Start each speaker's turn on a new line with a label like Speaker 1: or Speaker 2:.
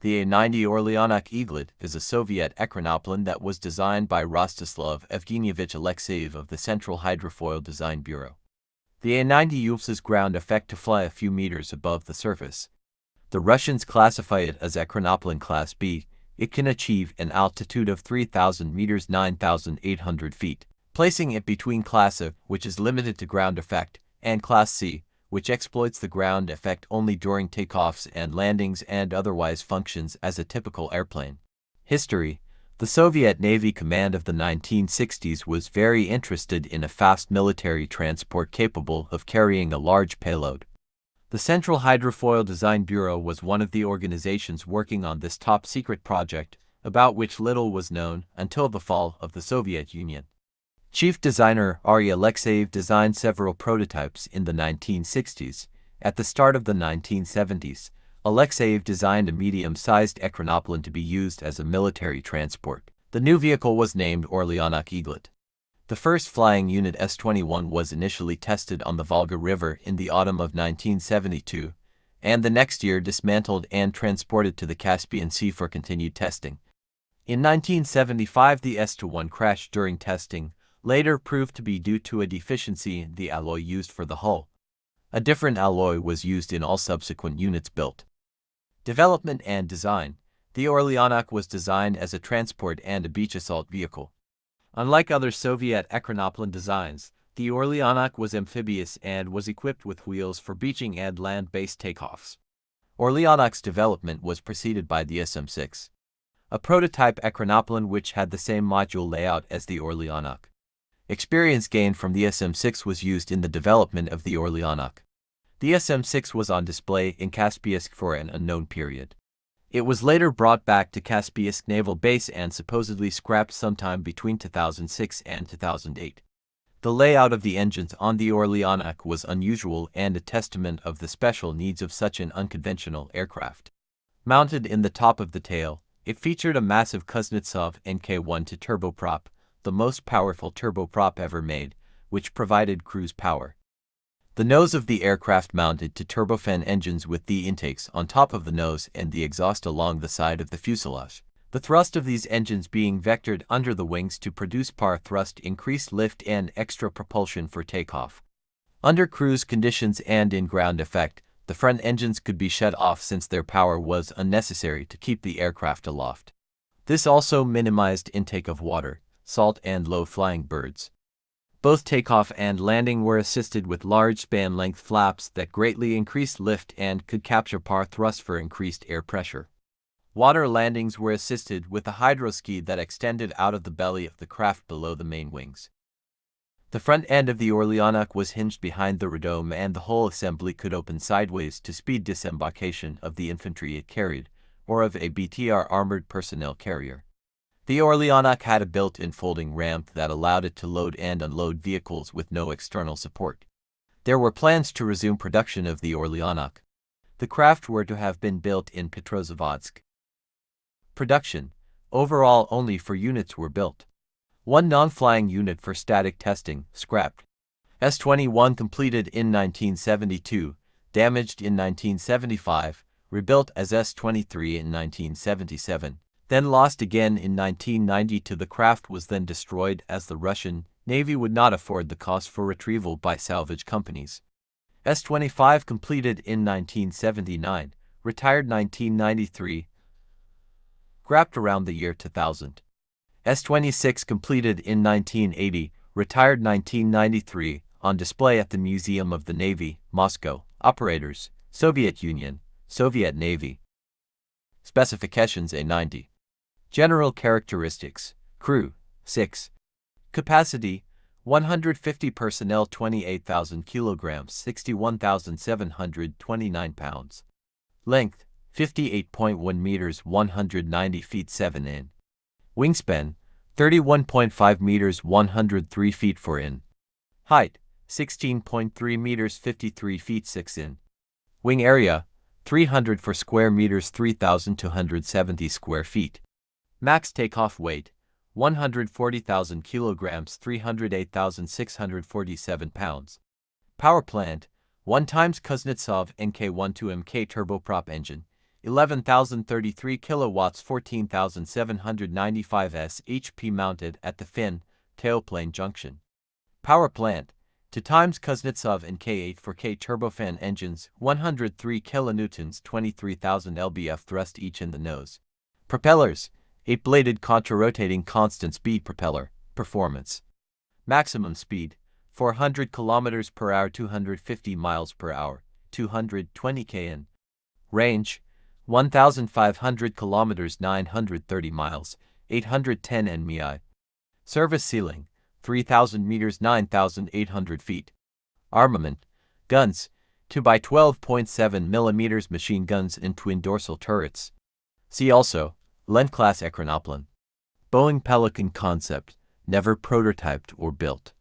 Speaker 1: The A-90 Orlyonok Eaglet is a Soviet ekranoplan that was designed by Rostislav Evgenievich Alexeyev of the Central Hydrofoil Design Bureau. The A-90 uses ground effect to fly a few meters above the surface. The Russians classify it as ekranoplan Class B. It can achieve an altitude of 3,000 meters 9,800 feet, placing it between Class A, which is limited to ground effect, and Class C, which exploits the ground effect only during takeoffs and landings and otherwise functions as a typical airplane. History: the Soviet Navy command of the 1960s was very interested in a fast military transport capable of carrying a large payload. The Central Hydrofoil Design Bureau was one of the organizations working on this top-secret project, about which little was known until the fall of the Soviet Union. Chief designer Ary Alexeyev designed several prototypes in the 1960s. At the start of the 1970s, Alexeyev designed a medium-sized ekranoplan to be used as a military transport. The new vehicle was named Orlyonok Eaglet. The first flying unit S-21 was initially tested on the Volga River in the autumn of 1972, and the next year dismantled and transported to the Caspian Sea for continued testing. In 1975, the S-21 crashed during testing, later proved to be due to a deficiency in the alloy used for the hull. A different alloy was used in all subsequent units built. Development and design: the Orlyonok was designed as a transport and a beach assault vehicle. Unlike other Soviet ekranoplan designs, the Orlyonok was amphibious and was equipped with wheels for beaching and land-based takeoffs. Orlyonok's development was preceded by the SM-6, a prototype ekranoplan which had the same module layout as the Orlyonok. Experience gained from the SM-6 was used in the development of the Orlyonok. The SM-6 was on display in Kaspiysk for an unknown period. It was later brought back to Kaspiysk Naval Base and supposedly scrapped sometime between 2006 and 2008. The layout of the engines on the Orlyonok was unusual and a testament of the special needs of such an unconventional aircraft. Mounted in the top of the tail, it featured a massive Kuznetsov NK-1 turboprop, the most powerful turboprop ever made, which provided cruise power. The nose of the aircraft mounted to turbofan engines with the intakes on top of the nose and the exhaust along the side of the fuselage. The thrust of these engines being vectored under the wings to produce par thrust, increased lift and extra propulsion for takeoff. Under cruise conditions and in ground effect, the front engines could be shut off since their power was unnecessary to keep the aircraft aloft. This also minimized intake of water, salt and low-flying birds. Both takeoff and landing were assisted with large span-length flaps that greatly increased lift and could capture par thrust for increased air pressure. Water landings were assisted with a hydroski that extended out of the belly of the craft below the main wings. The front end of the Orlyonok was hinged behind the radome and the whole assembly could open sideways to speed disembarkation of the infantry it carried, or of a BTR armored personnel carrier. The Orlyonok had a built-in folding ramp that allowed it to load and unload vehicles with no external support. There were plans to resume production of the Orlyonok. The craft were to have been built in Petrozavodsk. Production: overall only 4 units were built. 1 non-flying unit for static testing, scrapped. S-21 completed in 1972, damaged in 1975, rebuilt as S-23 in 1977. Then lost again in 1992. The craft was then destroyed as the Russian Navy would not afford the cost for retrieval by salvage companies. S-25 completed in 1979, retired 1993, scrapped around the year 2000. S-26 completed in 1980, retired 1993, on display at the Museum of the Navy, Moscow. Operators: Soviet Union, Soviet Navy. Specifications: A-90. General characteristics: crew, 6. Capacity, 150 personnel, 28,000 kilograms, 61,729 pounds. Length, 58.1 meters, 190 feet 7 in. Wingspan, 31.5 meters, 103 feet 4 in. Height, 16.3 meters, 53 feet 6 in. Wing area, 304 square meters, 3,270 square feet. Max takeoff weight, 140,000 kilograms, 308,647 pounds. Power plant, 1 times Kuznetsov NK-1 2MK turboprop engine, 11,033 kilowatts 14,795 shp mounted at the fin, tailplane junction. Power plant, 2 times Kuznetsov and K8 for K turbofan engines, 103 kilonewtons 23,000 lbf thrust each in the nose. Propellers, 8-bladed contra-rotating constant-speed propeller, performance. Maximum speed, 400 km per hour 250 miles per hour, 220 kn. Range, 1,500 km 930 miles, 810 nmi. Service ceiling, 3,000 meters 9,800 feet. Armament, guns, 2 by 12.7 mm machine guns and twin dorsal turrets. See also, Len class Ekranoplan. Boeing Pelican concept, never prototyped or built.